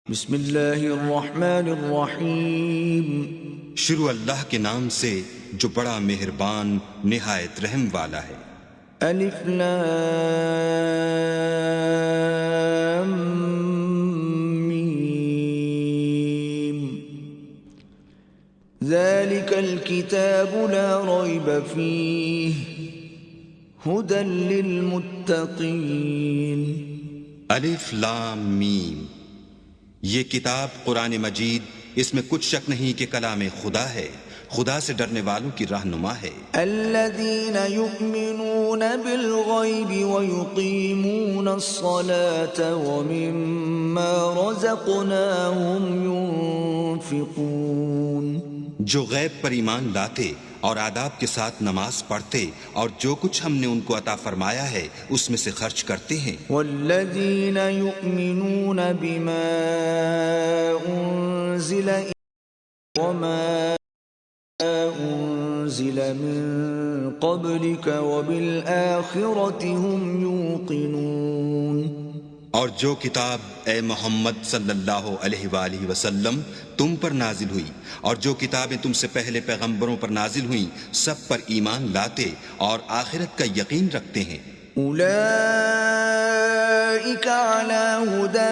بسم اللہ الرحمن الرحیم۔ شروع اللہ کے نام سے جو بڑا مہربان نہایت رحم والا ہے۔ الف لام میم، ذالک الکتاب لا ریب فیہ ھدی للمتقین۔ الف لام میم، یہ کتاب قرآن مجید، اس میں کچھ شک نہیں کہ کلام خدا ہے، خدا سے ڈرنے والوں کی رہنما ہے۔ الذین یؤمنون بالغیب ویقیمون الصلاة ومما رزقناہم ينفقون، جو غیب پر ایمان لاتے اور آداب کے ساتھ نماز پڑھتے اور جو کچھ ہم نے ان کو عطا فرمایا ہے اس میں سے خرچ کرتے ہیں۔ والذین یؤمنون بما انزل الیک وما انزل من قبلک وبالآخرة هم یوقنون، اور جو کتاب اے محمد صلی اللہ علیہ وآلہ وسلم تم پر نازل ہوئی اور جو کتابیں تم سے پہلے پیغمبروں پر نازل ہوئیں سب پر ایمان لاتے اور آخرت کا یقین رکھتے ہیں۔ اولئک علی ھدی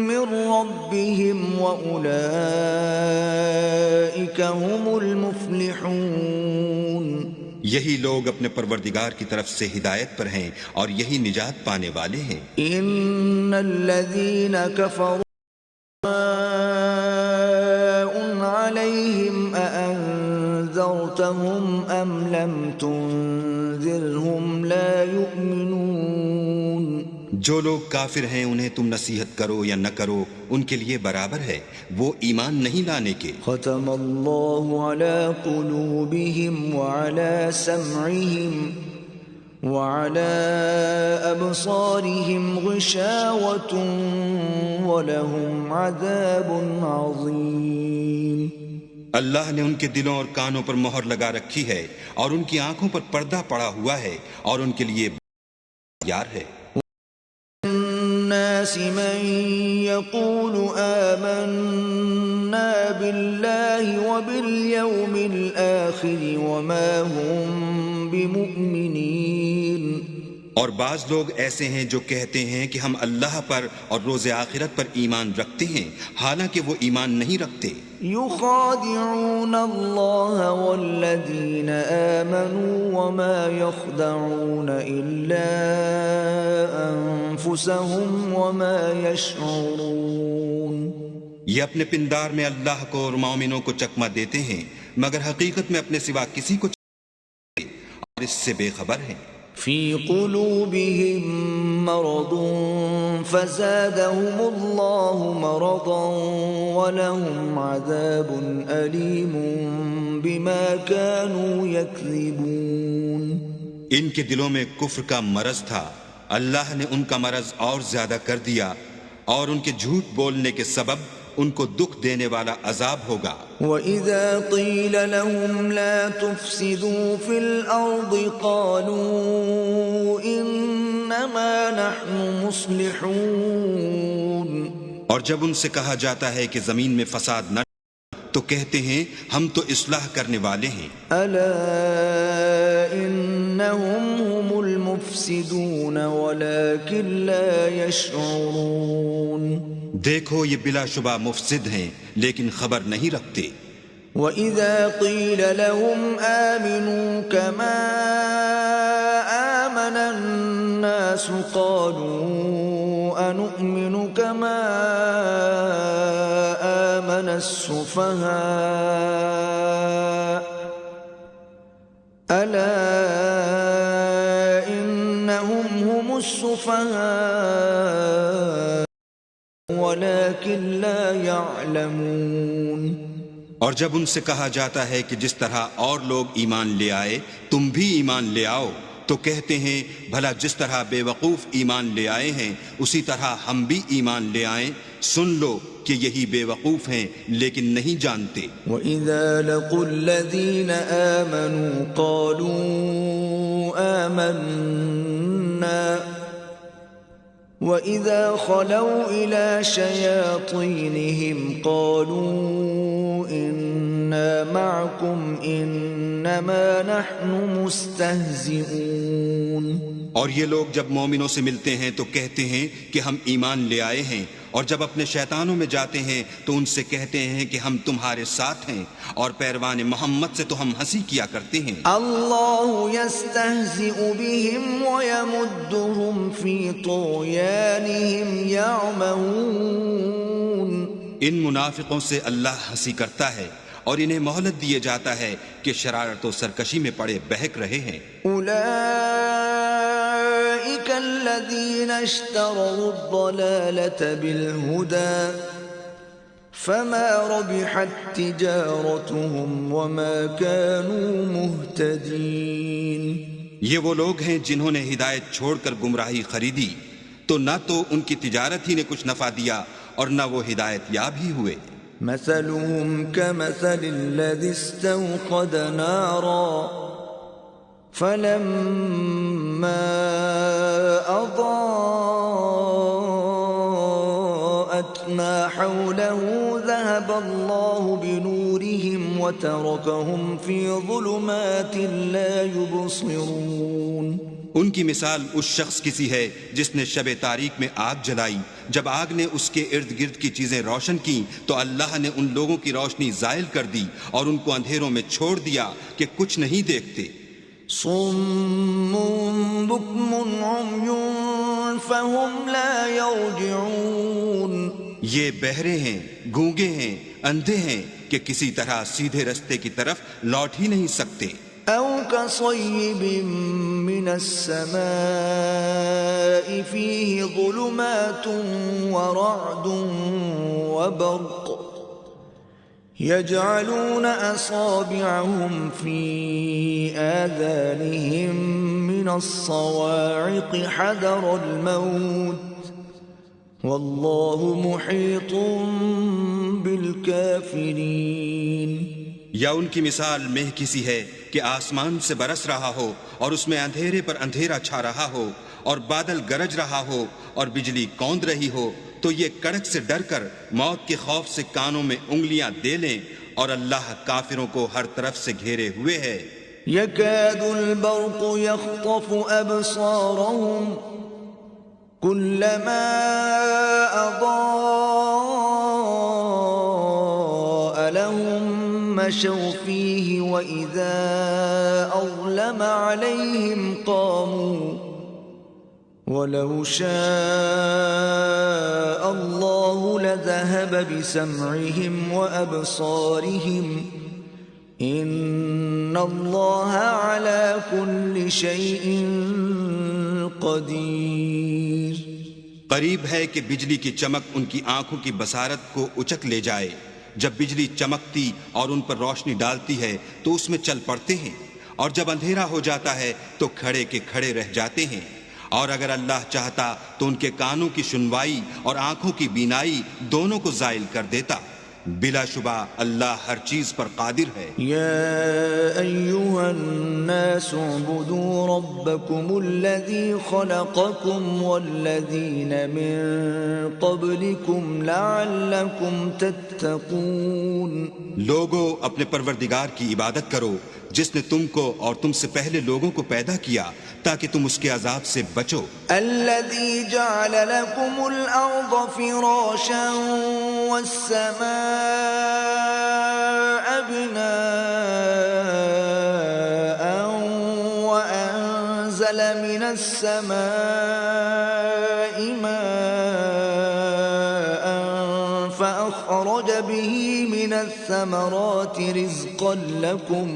من ربہم واولئک هم المفلحون، یہی لوگ اپنے پروردگار کی طرف سے ہدایت پر ہیں اور یہی نجات پانے والے ہیں۔ ان الذین کفروا علیہم اانذرتہم ام لم تنذرہم لا یؤمنون، جو لوگ کافر ہیں انہیں تم نصیحت کرو یا نہ کرو ان کے لیے برابر ہے، وہ ایمان نہیں لانے کے۔ ختم اللہ علی قلوبہم وعلی سمعہم وعلی ابصارہم غشاوۃ ولہم عذاب عظیم، اللہ نے ان کے دلوں اور کانوں پر مہر لگا رکھی ہے اور ان کی آنکھوں پر پردہ پڑا ہوا ہے اور ان کے لیے یار ہے۔ الناس من يقول آمنا بالله وباليوم الآخر وما هم بمؤمنين، اور بعض لوگ ایسے ہیں جو کہتے ہیں کہ ہم اللہ پر اور روز آخرت پر ایمان رکھتے ہیں حالانکہ وہ ایمان نہیں رکھتے۔ يخادعون الله والذين آمنوا وما يخدعون إلا أنفسهم وما يشعرون، یہ اپنے پندار میں اللہ کو اور مومنوں کو چکمہ دیتے ہیں مگر حقیقت میں اپنے سوا کسی کو اور اس سے بے خبر ہیں۔ في قلوبهم مرض فزادهم الله مرضا ولهم عذاب أليم بما كانوا يكذبون، ان کے دلوں میں کفر کا مرض تھا، اللہ نے ان کا مرض اور زیادہ کر دیا اور ان کے جھوٹ بولنے کے سبب ان کو دکھ دینے والا عذاب ہوگا۔ وَإِذَا قِيلَ لَهُمْ لَا تُفْسِدُوا فِي الْأَرْضِ قَالُوا إِنَّمَا نَحْنُ مُصْلِحُونَ، اور جب ان سے کہا جاتا ہے کہ زمین میں فساد نہ تو کہتے ہیں ہم تو اصلاح کرنے والے ہیں۔ أَلَا إِنَّهُمْ هُمُ الْمُفْسِدُونَ وَلَكِنْ لَا يَشْعُرُونَ، دیکھو یہ بلا شبہ مفسد ہیں لیکن خبر نہیں رکھتے۔ وَإِذَا قِيلَ لَهُمْ آمِنُوا كَمَا آمَنَ النَّاسُ قَالُوا أَنُؤْمِنُ كَمَا آمَنَ السُّفَهَاءُ أَلَا إِنَّهُمْ هُمُ السُّفَهَاءُ وَلَكِنْ لَا يَعْلَمُونَ، اور جب ان سے کہا جاتا ہے کہ جس طرح اور لوگ ایمان لے آئے تم بھی ایمان لے آؤ تو کہتے ہیں بھلا جس طرح بے وقوف ایمان لے آئے ہیں اسی طرح ہم بھی ایمان لے آئیں، سن لو کہ یہی بے وقوف ہیں لیکن نہیں جانتے۔ وَإِذَا لَقُوا الَّذِينَ آمَنُوا قَالُوا آمَنَّا وَإِذَا خَلَوْا إِلَى شَيَاطِينِهِمْ قَالُوا إِنَّا مَعَكُمْ إِنَّمَا نَحْنُ مُسْتَهْزِئُونَ۔ اور یہ لوگ جب مومنوں سے ملتے ہیں تو کہتے ہیں کہ ہم ایمان لے آئے ہیں، اور جب اپنے شیطانوں میں جاتے ہیں تو ان سے کہتے ہیں کہ ہم تمہارے ساتھ ہیں، اور پیروان محمد سے تو ہم ہنسی کیا کرتے ہیں۔ اللہ یستہزئ بہم ویمدہم فی طغیانہم یعمہون۔ ان منافقوں سے اللہ ہنسی کرتا ہے اور انہیں مہلت دیے جاتا ہے کہ شرارت و سرکشی میں پڑے بہک رہے ہیں۔ اولئک الذین اشتروا الضلالة بالہدى فما ربحت تجارتهم وما كانوا مهتدین۔ یہ وہ لوگ ہیں جنہوں نے ہدایت چھوڑ کر گمراہی خریدی، تو نہ تو ان کی تجارت ہی نے کچھ نفع دیا اور نہ وہ ہدایت یاب ہی ہوئے۔ مثلهم كمثل الذي استوقد نارا فلما أضاءت ما حوله ذهب الله بنورهم وتركهم في ظلمات لا يبصرون۔ ان کی مثال اس شخص کی سی ہے جس نے شب تاریک میں آگ جلائی، جب آگ نے اس کے ارد گرد کی چیزیں روشن کی تو اللہ نے ان لوگوں کی روشنی زائل کر دی اور ان کو اندھیروں میں چھوڑ دیا کہ کچھ نہیں دیکھتے۔ صم بکم عمی فهم لا يرجعون۔ یہ بہرے ہیں، گونگے ہیں، اندھے ہیں کہ کسی طرح سیدھے رستے کی طرف لوٹ ہی نہیں سکتے۔ او كصيب من السماء فيه ظلمات ورعد وبرق يجعلون أصابعهم في آذانهم من الصواعق حذر الموت والله محيط بالكافرين۔ یا ان کی مثال مہ کسی ہے کہ آسمان سے برس رہا ہو اور اس میں اندھیرے پر اندھیرا چھا رہا ہو اور بادل گرج رہا ہو اور بجلی کوند رہی ہو، تو یہ کڑک سے ڈر کر موت کے خوف سے کانوں میں انگلیاں دے لیں، اور اللہ کافروں کو ہر طرف سے گھیرے ہوئے ہے۔ يكاد البرق يخطف أبصارهم كلما أضاء لهم مشوا فيه وإذا أظلم عليهم قاموا ولو شاء الله لذهب بسمعهم وأبصارهم إن الله على كل شيء قدير۔ قریب ہے کہ بجلی کی چمک ان کی آنکھوں کی بصارت کو اچک لے جائے، جب بجلی چمکتی اور ان پر روشنی ڈالتی ہے تو اس میں چل پڑتے ہیں، اور جب اندھیرا ہو جاتا ہے تو کھڑے کے کھڑے رہ جاتے ہیں، اور اگر اللہ چاہتا تو ان کے کانوں کی سنوائی اور آنکھوں کی بینائی دونوں کو زائل کر دیتا۔ بلا شبہ اللہ ہر چیز پر قادر ہے۔ یا ایھا الناس اعبدوا ربکم الذی خلقکم والذین من قبلکم لعلکم تتقون۔ لوگو اپنے پروردگار کی عبادت کرو جس نے تم کو اور تم سے پہلے لوگوں کو پیدا کیا تاکہ تم اس کے عذاب سے بچو۔ الذي جعل لكم الأرض فراشا والسماء بناء وأنزل من السماء ماء فأخرج به من الثمرات رزقا لكم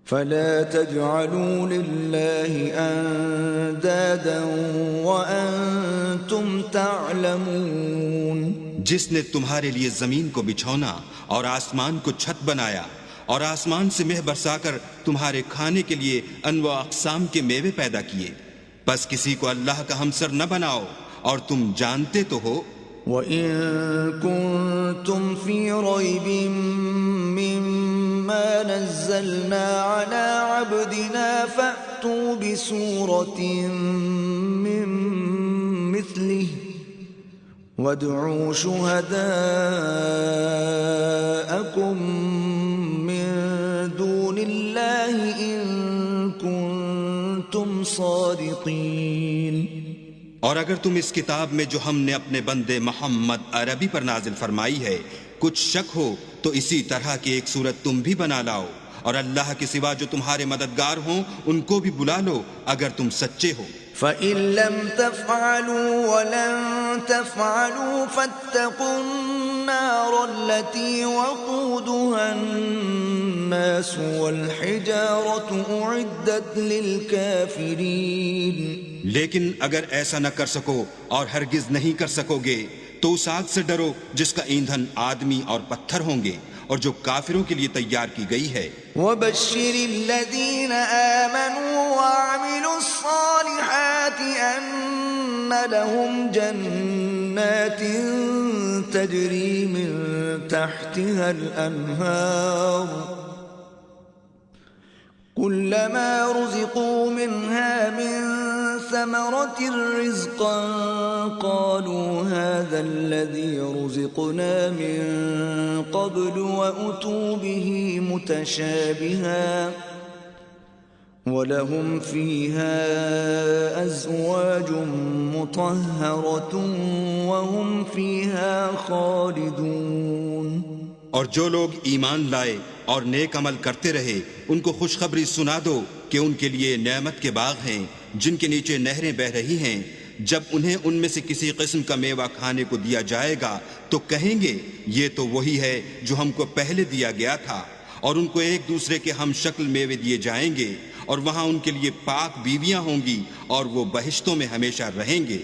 فلا تجعلوا لله اندادا وانتم تعلمون۔ جس نے تمہارے لیے زمین کو بچھونا اور آسمان کو چھت بنایا اور آسمان سے مہ برسا کر تمہارے کھانے کے لیے انواع اقسام کے میوے پیدا کیے، بس کسی کو اللہ کا ہمسر نہ بناؤ اور تم جانتے تو ہو۔ وَإِن كُنتُمْ فِي رَيْبٍ مِّمَّا نَزَّلْنَا عَلَىٰ عَبْدِنَا فَأْتُوا بِسُورَةٍ مِّن بمثله وادعوا شهداءكم من دون الله إن كنتم صادقين. اور اگر تم اس کتاب میں جو ہم نے اپنے بندے محمد عربی پر نازل فرمائی ہے کچھ شک ہو تو اسی طرح کی ایک صورت تم بھی بنا لاؤ، اور اللہ کے سوا جو تمہارے مددگار ہوں ان کو بھی بلا لو اگر تم سچے ہو. فَإِن لَّمْ تَفْعَلُوا وَلَن تَفْعَلُوا فَاتَّقُوا النَّارَ الَّتِي وَقُودُهَا النَّاسُ وَالْحِجَارَةُ أُعِدَّتْ لِلْكَافِرِينَ. لیکن اگر ایسا نہ کر سکو اور ہرگز نہیں کر سکو گے تو اس آگ سے ڈرو جس کا ایندھن آدمی اور پتھر ہوں گے اور جو کافروں کے لیے تیار کی گئی ہے. وَبَشِّرِ الَّذِينَ آمَنُوا وَعَمِلُوا الصَّالِحَاتِ أَنَّ لَهُمْ جَنَّاتٍ تَجْرِي مِن تَحْتِهَا الْأَنْهَارُ كُلَّمَا رُزِقُوا مِنْهَا مِن ثَمَرَةٍ رِزْقًا قَالُوا هَذَا الَّذِي رُزِقْنَا مِن قَبْلُ وَأُتُوا بِهِ مُتَشَابِهًا وَلَهُمْ فِيهَا أَزْوَاجٌ مُطَهَّرَةٌ وَهُمْ فِيهَا خَالِدُونَ. اور جو لوگ ایمان لائے اور نیک عمل کرتے رہے ان کو خوشخبری سنا دو کہ ان کے لیے نعمت کے باغ ہیں جن کے نیچے نہریں بہہ رہی ہیں. جب انہیں ان میں سے کسی قسم کا میوہ کھانے کو دیا جائے گا تو کہیں گے یہ تو وہی ہے جو ہم کو پہلے دیا گیا تھا، اور ان کو ایک دوسرے کے ہم شکل میوے دیے جائیں گے اور وہاں ان کے لیے پاک بیویاں ہوں گی اور وہ بہشتوں میں ہمیشہ رہیں گے.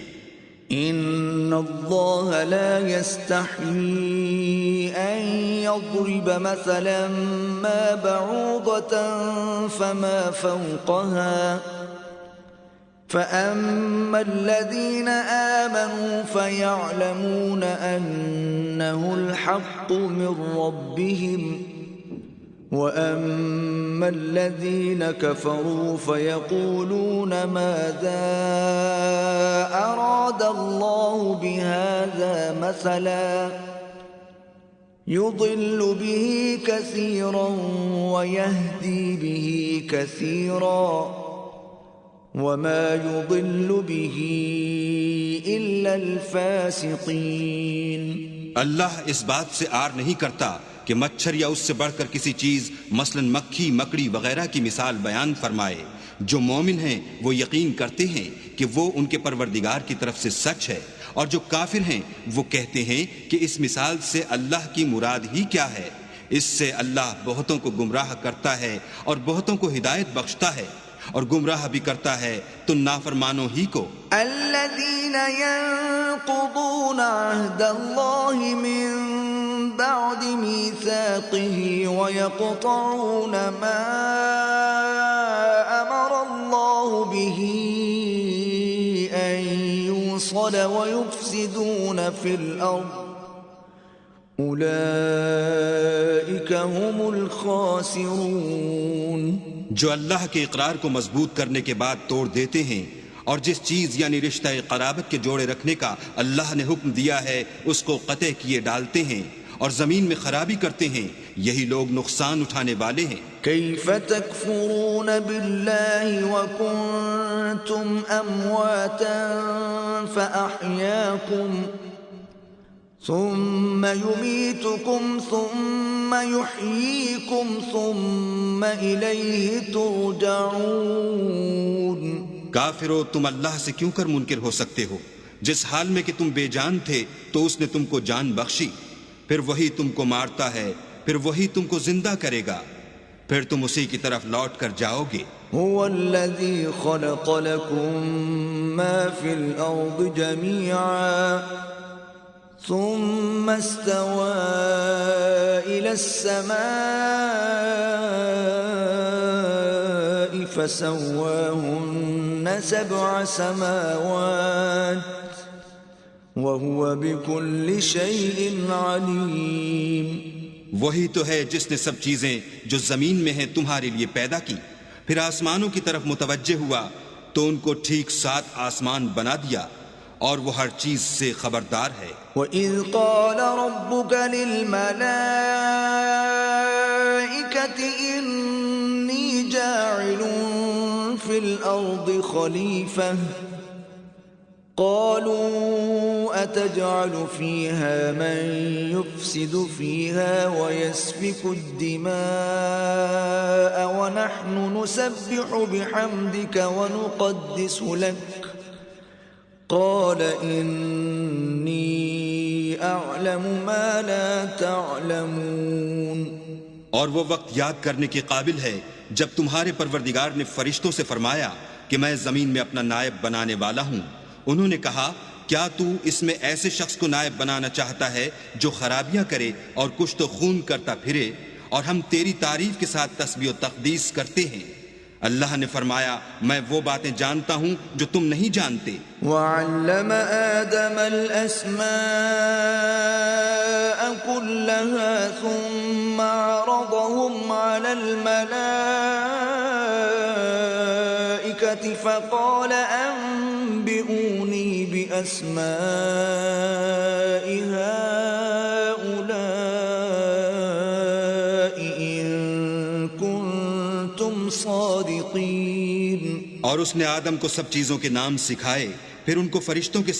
ان اللہ لا يستحيي ان يضرب مثلا ما بعوضة فما فوقها فأما الذين آمنوا فيعلمون أنه الحق من ربهم وَأَمَّا الَّذِينَ كَفَرُوا فَيَقُولُونَ مَاذَا أَرَادَ اللَّهُ بِهَذَا مَثَلًا يُضِلُّ بِهِ كَثِيرًا وَيَهْدِي بِهِ كَثِيرًا وَمَا يُضِلُّ بِهِ إِلَّا الْفَاسِقِينَ. اللہ اس بات سے آر نہیں کرتا کہ مچھر یا اس سے بڑھ کر کسی چیز مثلا مکھی مکڑی وغیرہ کی مثال بیان فرمائے. جو مومن ہیں وہ یقین کرتے ہیں کہ وہ ان کے پروردگار کی طرف سے سچ ہے، اور جو کافر ہیں وہ کہتے ہیں کہ اس مثال سے اللہ کی مراد ہی کیا ہے. اس سے اللہ بہتوں کو گمراہ کرتا ہے اور بہتوں کو ہدایت بخشتا ہے، اور گمراہ بھی کرتا ہے تو نافرمانوں ہی کو. الذين ينقضون عهد الله من بعد ميثاقه ويقطعون ما أمر الله به أن يوصل ويفسدون في الأرض أولئك هم الخاسرون. جو اللہ کے اقرار کو مضبوط کرنے کے بعد توڑ دیتے ہیں اور جس چیز یعنی رشتہ قرابت کے جوڑے رکھنے کا اللہ نے حکم دیا ہے اس کو قطع کیے ڈالتے ہیں اور زمین میں خرابی کرتے ہیں، یہی لوگ نقصان اٹھانے والے ہیں. کیف تکفرون باللہ وکنتم امواتا فاحیاکم ثم یمیتکم ثم یحییکم ثم الیہ ترجعون. کافرو، تم اللہ سے کیوں کر منکر ہو سکتے ہو؟ جس حال میں کہ تم بے جان تھے تو اس نے تم کو جان بخشی، پھر وہی تم کو مارتا ہے، پھر وہی تم کو زندہ کرے گا، پھر تم اسی کی طرف لوٹ کر جاؤ گے. هو الذی خلق لکم ما فی الارض جميعا ثم استوى الى السماء فسواهن 7 سماوات وَهُوَ بِكُلِّ شَيْءٍ عَلِيمٌ. وہی تو ہے جس نے سب چیزیں جو زمین میں ہیں تمہارے لیے پیدا کی، پھر آسمانوں کی طرف متوجہ ہوا تو ان کو ٹھیک 7 آسمان بنا دیا، اور وہ ہر چیز سے خبردار ہے۔ وَإِذْ قَالَ رَبُّكَ لِلْمَلَائِكَةِ إِنِّي جَاعِلٌ فِي الْأَرْضِ خَلِيفَةً قَالُوا أَتَجْعَلُ فِيهَا مَن يُفْسِدُ فِيهَا وَيَسْفِكُ الدِّمَاءَ وَنَحْنُ نُسَبِّحُ بِحَمْدِكَ وَنُقَدِّسُ لَكَ قال انی اعلم ما لا تعلمون۔ اور وہ وقت یاد کرنے کے قابل ہے جب تمہارے پروردگار نے فرشتوں سے فرمایا کہ میں زمین میں اپنا نائب بنانے والا ہوں۔ انہوں نے کہا کیا تو اس میں ایسے شخص کو نائب بنانا چاہتا ہے جو خرابیاں کرے اور کشت و خون کرتا پھرے، اور ہم تیری تعریف کے ساتھ تسبیح و تقدیس کرتے ہیں۔ اللہ نے فرمایا میں وہ باتیں جانتا ہوں جو تم نہیں جانتے۔ وَعَلَّمَ آدَمَ الْأَسْمَاءَ كُلَّهَا ثُمَّ عَرَضَهُمْ عَلَى الْمَلَائِكَةِ فَقَالَ أَنبِئُونِي بِأَسْمَاءِ هَؤُلَاءِ إِن كُنتُمْ صَادِقِينَ۔ اور اس نے آدم کو سب چیزوں کے نام سکھائے، پھر ان کو فرشتوں کے